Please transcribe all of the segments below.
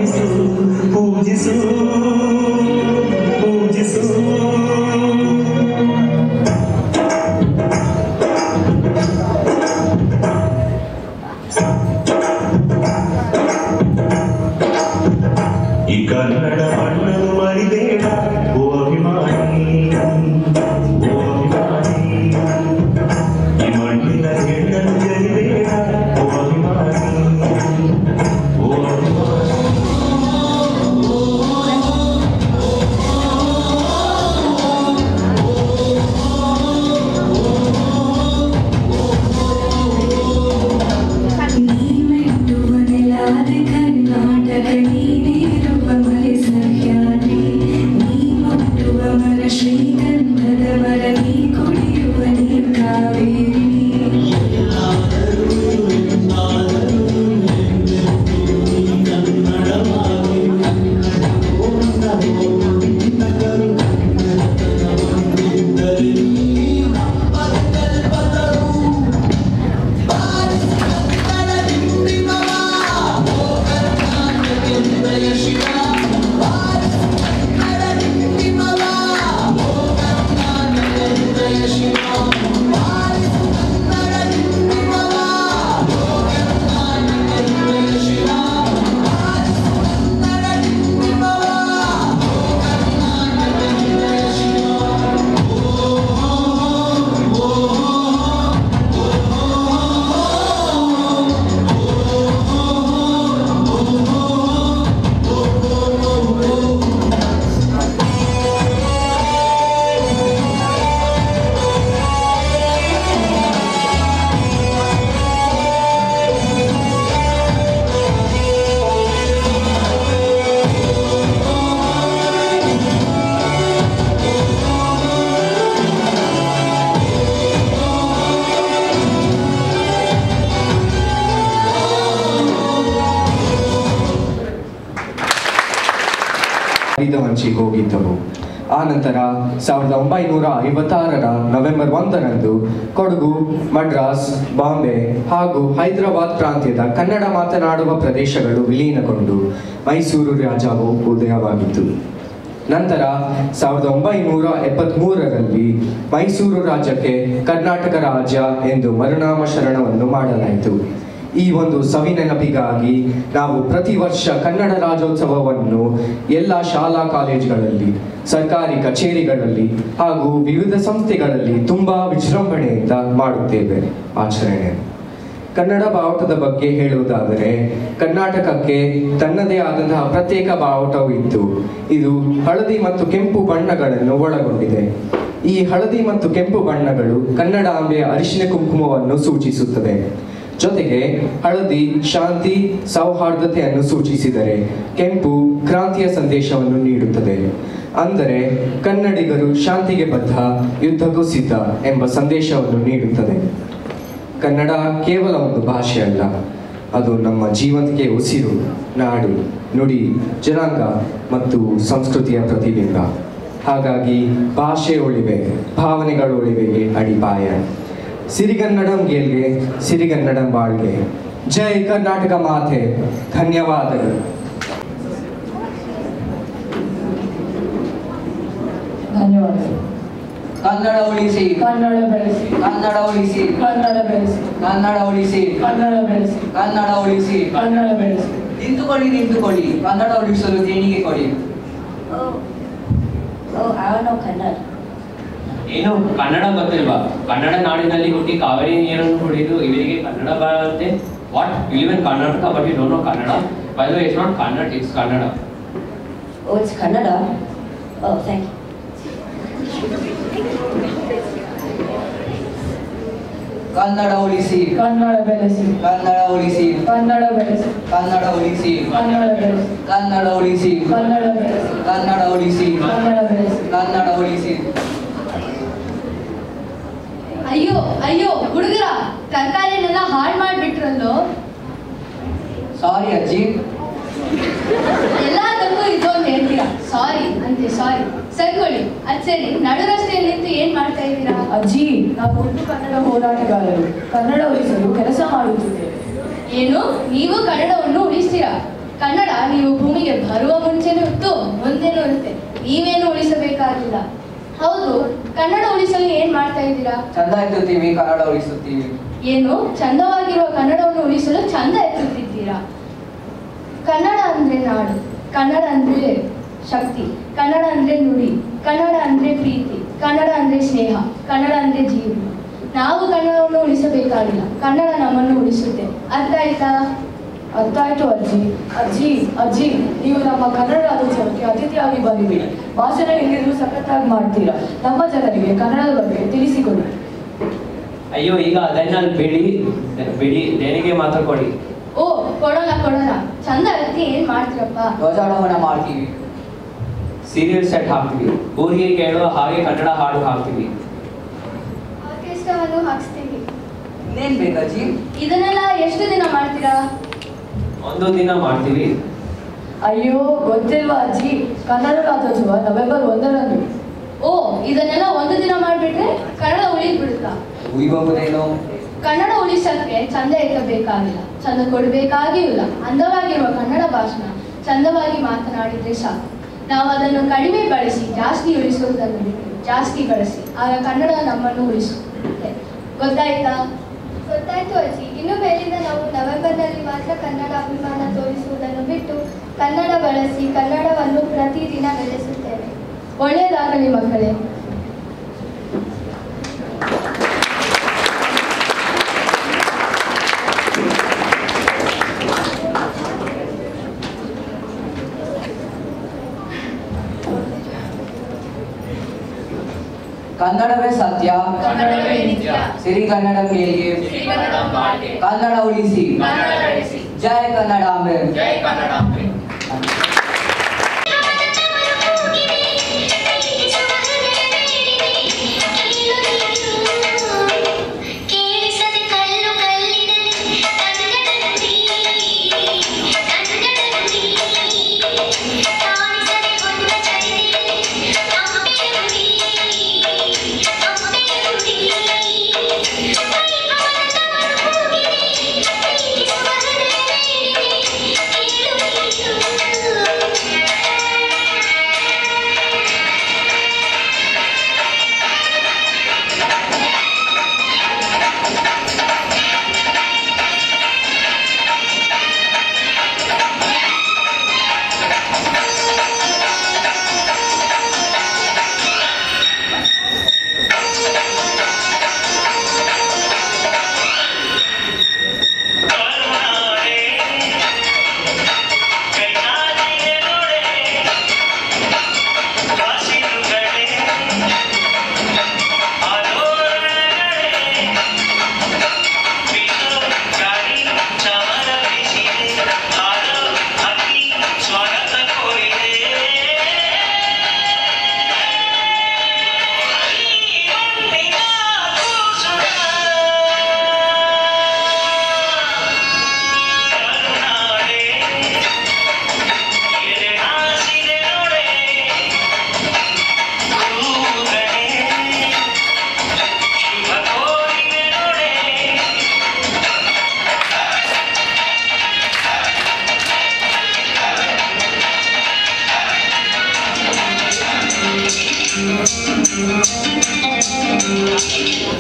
ಆರಾಧಿಸು ಪೂಜಿಸು ಪೂಜಿಸು ಈ ಕನ್ನಡ ಮಣ್ಣನ್ನು ಮರಿಬೇಡ ಓ ಅಭಿಮಾನಿ ಓ ಅಭಿಮಾನಿ ಈ ಮಣ್ಣಿನ ಹೆಣ್ಣನ್ನು ಜರಿಬೇಡ ಓ ಅಭಿಮಾನಿ ಓ ಅಭಿಮಾನಿ ಹರಿದವಂಚಿಗೆ ಹೋಗಿದ್ದವು. ಆ ನಂತರ 1956ರ ನವೆಂಬರ್ 1ರಂದು ಕೊಡಗು, ಮಡ್ರಾಸ್, ಬಾಂಬೆ ಹಾಗೂ ಹೈದರಾಬಾದ್ ಪ್ರಾಂತ್ಯದ ಕನ್ನಡ ಮಾತನಾಡುವ ಪ್ರದೇಶಗಳು ವಿಲೀನಗೊಂಡು ಮೈಸೂರು ರಾಜ್ಯವು ಉದಯವಾಗಿತ್ತು. ನಂತರ 1973ರಲ್ಲಿ ಮೈಸೂರು ರಾಜ್ಯಕ್ಕೆ ಕರ್ನಾಟಕ ರಾಜ್ಯ ಎಂದು ಮರುನಾಮಕರಣವನ್ನು ಮಾಡಲಾಯಿತು. ಈ ಒಂದು ಸವಿನೆನಪಿಗಾಗಿ ನಾವು ಪ್ರತಿ ವರ್ಷ ಕನ್ನಡ ರಾಜ್ಯೋತ್ಸವವನ್ನು ಎಲ್ಲ ಶಾಲಾ ಕಾಲೇಜುಗಳಲ್ಲಿ, ಸರ್ಕಾರಿ ಕಚೇರಿಗಳಲ್ಲಿ ಹಾಗೂ ವಿವಿಧ ಸಂಸ್ಥೆಗಳಲ್ಲಿ ತುಂಬಾ ವಿಜೃಂಭಣೆಯಿಂದ ಮಾಡುತ್ತೇವೆ ಆಚರಣೆ. ಕನ್ನಡ ಬಾವುಟದ ಬಗ್ಗೆ ಹೇಳುವುದಾದರೆ, ಕರ್ನಾಟಕಕ್ಕೆ ತನ್ನದೇ ಆದಂತಹ ಪ್ರತ್ಯೇಕ ಬಾವುಟವು ಇತ್ತು. ಇದು ಹಳದಿ ಮತ್ತು ಕೆಂಪು ಬಣ್ಣಗಳನ್ನು ಒಳಗೊಂಡಿದೆ. ಈ ಹಳದಿ ಮತ್ತು ಕೆಂಪು ಬಣ್ಣಗಳು ಕನ್ನಡಾಂಬೆಯ ಅರಿಶಿನ ಕುಂಕುಮವನ್ನು ಸೂಚಿಸುತ್ತದೆ. ಜೊತೆಗೆ ಹಳದಿ ಶಾಂತಿ ಸೌಹಾರ್ದತೆಯನ್ನು ಸೂಚಿಸಿದರೆ, ಕೆಂಪು ಕ್ರಾಂತಿಯ ಸಂದೇಶವನ್ನು ನೀಡುತ್ತದೆ. ಅಂದರೆ ಕನ್ನಡಿಗರು ಶಾಂತಿಗೆ ಬದ್ಧ, ಯುದ್ಧಕ್ಕೂ ಸಿದ್ಧ ಎಂಬ ಸಂದೇಶವನ್ನು ನೀಡುತ್ತದೆ. ಕನ್ನಡ ಕೇವಲ ಒಂದು ಭಾಷೆ ಅಲ್ಲ, ಅದು ನಮ್ಮ ಜೀವಂತಿಕೆ ಉಸಿರು, ನಾಡು, ನುಡಿ, ಜನಾಂಗ ಮತ್ತು ಸಂಸ್ಕೃತಿಯ ಪ್ರತಿಬಿಂಬ. ಹಾಗಾಗಿ ಭಾಷೆ ಉಳಿವೆ, ಭಾವನೆಗಳು ಉಳಿವೆಗೆ ಅಡಿಪಾಯ. ಸಿರಿಗನ್ನಡಂ ಗೆಲ್ಗೆ, ಸಿರಿಗನ್ನಡಂ ಬಾಳ್ಗೆ. ಜೈ ಕರ್ನಾಟಕ ಮಾತೆ. ಧನ್ಯವಾದಗಳು. ಧನ್ಯವಾದಗಳು. ಕನ್ನಡ ಉಳಿಸಿ, ಕನ್ನಡ ಬೆಳೆಸಿ, ಕನ್ನಡ ಉಳಿಸಿ, ಕನ್ನಡ ಬೆಳೆಸಿ, ಕನ್ನಡ ಉಳಿಸಿ, ಕನ್ನಡ ಬೆಳೆಸಿ, ಕನ್ನಡ ಉಳಿಸಿ, ಕನ್ನಡ ಬೆಳೆಸಿ. ನಿಂತುಕೊಳ್ಳಿ, ನಿಂತುಕೊಳ್ಳಿ. ಕನ್ನಡ ಉಳಿಸಲು ದೇಣಿಗೆ ಕೊಡಿ. ಕನ್ನಡ ಏನು ಕನ್ನಡ ಗೊತ್ತಿಲ್ವಾ? ಕನ್ನಡ ನಾಡಿನಲ್ಲಿ ಹುಟ್ಟಿ ಕಾವೇರಿ ನೀರನ್ನು ಕುಡಿದು ಇವರಿಗೆ ಕನ್ನಡ ಬರುತ್ತೆ. What? You live in Karnataka but you don't know Kannada? By the way, it's not Kannada, it's Kannada. Oh, it's Kannada. Oh, thank you. Kannada ಉಳಿಸಿ, ಕನ್ನಡ ಬೆಳೆಸಿ, ಕನ್ನಡ ಉಳಿಸಿ, ಕನ್ನಡ ಬೆಳೆಸಿ, ಕನ್ನಡ ಉಳಿಸಿ, ಕನ್ನಡ ಬೆಳೆಸಿ, ಕನ್ನಡ ಉಳಿಸಿ, ಕನ್ನಡ ಬೆಳೆಸಿ, ಕನ್ನಡ ಉಳಿಸಿ, ಕನ್ನಡ ಬೆಳೆಸಿ, ಕನ್ನಡ ಉಳಿಸಿ. ಅಯ್ಯೋ ಅಯ್ಯೋ ಹುಡುಗರ, ತರಕಾರಿನೆಲ್ಲ ಹಾಳು ಮಾಡಿಬಿಟ್ರಲ್ಲೋ. ಸಾರಿ ಅಜ್ಜಿ. ಎಲ್ಲದಕ್ಕೂ ಇದೊಂದು ಹೇಳ್ತೀರಾ, ಸಾರಿ ಅಂತೆ ಸಾರಿ. ಸರ್ಕೊಳ್ಳಿ. ಅದ್ ಸರಿ, ನಡು ರಸ್ತೆಯಲ್ಲಿ ನಿಂತು ಏನ್ ಮಾಡ್ತಾ ಇದ್ದೀರಾ? ಅಜ್ಜಿ, ನಾವು ಒಟ್ಟು ಕನ್ನಡ ಹೋರಾಟಗಾರರು, ಕನ್ನಡ ಉಳಿಸಲು ಕೆಲಸ ಮಾಡುತ್ತಿದ್ದೇವೆ. ಏನು, ನೀವು ಕನ್ನಡವನ್ನು ಉಳಿಸ್ತೀರಾ? ಕನ್ನಡ ನೀವು ಭೂಮಿ ಬರುವ ಮುಂಚೆನೂ ಇತ್ತು, ಮುಂದೆನೂ ಇರುತ್ತೆ. ನೀವೇನು ಉಳಿಸಬೇಕಾಗಿಲ್ಲ. ಹೌದು, ಕನ್ನಡ ಉಳಿಸಲು ಏನ್ ಮಾಡ್ತಾ ಇದ್ದೀರಾ? ಚಂದ ಎತ್ತುತ್ತೀವಿ, ಕನ್ನಡ ಉಳಿಸುತ್ತೀವಿ. ಏನು, ಚಂದವಾಗಿರುವ ಕನ್ನಡವನ್ನು ಉಳಿಸಲು ಚಂದ ಎತ್ತುತ್ತಿದ್ದೀರಾ? ಕನ್ನಡ ಅಂದ್ರೆ ನಾಡು, ಕನ್ನಡ ಅಂದ್ರೆ ಶಕ್ತಿ, ಕನ್ನಡ ಅಂದ್ರೆ ನುಡಿ, ಕನ್ನಡ ಅಂದ್ರೆ ಪ್ರೀತಿ, ಕನ್ನಡ ಅಂದ್ರೆ ಸ್ನೇಹ, ಕನ್ನಡ ಅಂದ್ರೆ ಜೀವನ. ನಾವು ಕನ್ನಡವನ್ನು ಉಳಿಸಬೇಕಾಗಿಲ್ಲ, ಕನ್ನಡ ನಮ್ಮನ್ನು ಉಳಿಸುತ್ತೆ. ಅರ್ಥ ಆಯ್ತಾ? ಅರ್ಥ ಆಯ್ತು ಅಜ್ಜಿ. ಅಜ್ಜಿ, ನೀವು ನಮ್ಮ ಕನ್ನಡ ರಾಜ್ಯೋತ್ಸವಕ್ಕೆ ಅತಿಥಿಯಾಗಿ ಬಂದಿದ್ದೀರಿ. ಭಾಷಣ ಹೆಂಗಿದ್ರು ಸಖತ್ತಾಗಿ ಮಾಡ್ತೀರಾ. ನಮ್ಮ ಜನರಿಗೆ ಕನ್ನಡದ ಬಗ್ಗೆ ತಿಳಿಸಿಕೊಡಿ. ಅಯ್ಯೋ, ಈಗ ಅದನ್ನ ಬಿಡಿ, ದೇಣಿಗೆ ಮಾತ್ರ ಕೊಡಿ. ಓ, ಕೊಡೋಣ. ಚಂದ ಎತ್ತಿ ಏನ್ ಮಾಡ್ತೀರಪ್ಪ? ಧ್ವಜಾರೋಹಣ ಮಾಡ್ತೀವಿ, ಸೀರಿಯಲ್ ಸೆಟ್ ಹಾಕ್ತೀವಿ, ಊರಿಗೆ ಕೇಳುವ ಹಾಗೆ ಕನ್ನಡ ಹಾಡು ಹಾಕ್ತೀವಿ, ಆರ್ಕೆಸ್ಟ್ರಾವನ್ನು ಹಾಕ್ಸ್ತೀವಿ. ಇನ್ನೇನ್ ಬೇಕಜ್ಜಿ? ಇದನ್ನೆಲ್ಲ ಎಷ್ಟು ದಿನ ಮಾಡ್ತೀರಾ? ಒಂದು ದಿನ ಮಾಡ್ತೀವಿ. ಅಯ್ಯೋ, ಗೊತ್ತಿಲ್ವಾ ಅಜ್ಜಿ? ಕನ್ನಡ ರಾಜ್ಯೋತ್ಸವ ನವೆಂಬರ್ 1ರಂದು. ಓ, ಇದನ್ನೆಲ್ಲ ಒಂದು ದಿನ ಮಾಡ್ಬಿಟ್ರೆ ಕನ್ನಡ ಉಳಿದ್ಬಿಡುತ್ತಾ? ಉಳಿಬಹುದೇನೋ. ಕನ್ನಡ ಉಳಿಸಕ್ಕೆ ಚಂದ ಎತ್ತಬೇಕಾಗಿಲ್ಲ, ಚಂದ ಕೊಡಬೇಕಾಗಿಲ್ಲ. ಅಂದವಾಗಿರುವ ಕನ್ನಡ ಭಾಷಣ ಚಂದವಾಗಿ ಮಾತನಾಡಿದ್ರೆ ಸಾಕು. ನಾವು ಅದನ್ನು ಕಡಿಮೆ ಬಳಸಿ ಜಾಸ್ತಿ ಉಳಿಸುವುದನ್ನು ಬಿಟ್ಟು ಜಾಸ್ತಿ ಬಳಸಿ, ಆಗ ಕನ್ನಡ ನಮ್ಮನ್ನು ಉಳಿಸುತ್ತೆ. ಗೊತ್ತಾಯ್ತಾ? ಗೊತ್ತಾಯ್ತು ಅಜ್ಜಿ. ಇನ್ನು ಮೇಲಿಂದ ನಾವು ನವೆಂಬರ್ನಲ್ಲಿ ಮಾತ್ರ ಕನ್ನಡ ಅಭಿಮಾನ ತೋರಿಸುವುದನ್ನು ಬಿಟ್ಟು ಕನ್ನಡ ಬಳಸಿ ಕನ್ನಡವನ್ನು ಪ್ರತಿದಿನ ಬೆಳೆಸುತ್ತೇವೆ. ಒಳ್ಳೆಯದಾಗಲಿ ಮಕ್ಕಳೇ. ಕನ್ನಡವೇ ಸತ್ಯ, ಕನ್ನಡವೇ ನಿತ್ಯ. ಸಿರಿಗನ್ನಡ ಕೇಳಿಗೆ, ಸಿರಿಗನ್ನಡ ಬಾಳ್ಗೆ. ಕನ್ನಡ ಉಳಿಸಿ, ಕನ್ನಡ ಬೆಳೆಸಿ. ಜಯ ಕನ್ನಡಾಂಬೆ. ಜೈ ಕನ್ನಡಾಂಬೆ.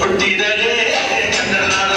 ಹುಟ್ಟಿದರೆ ಚಂದ್ರನಾದ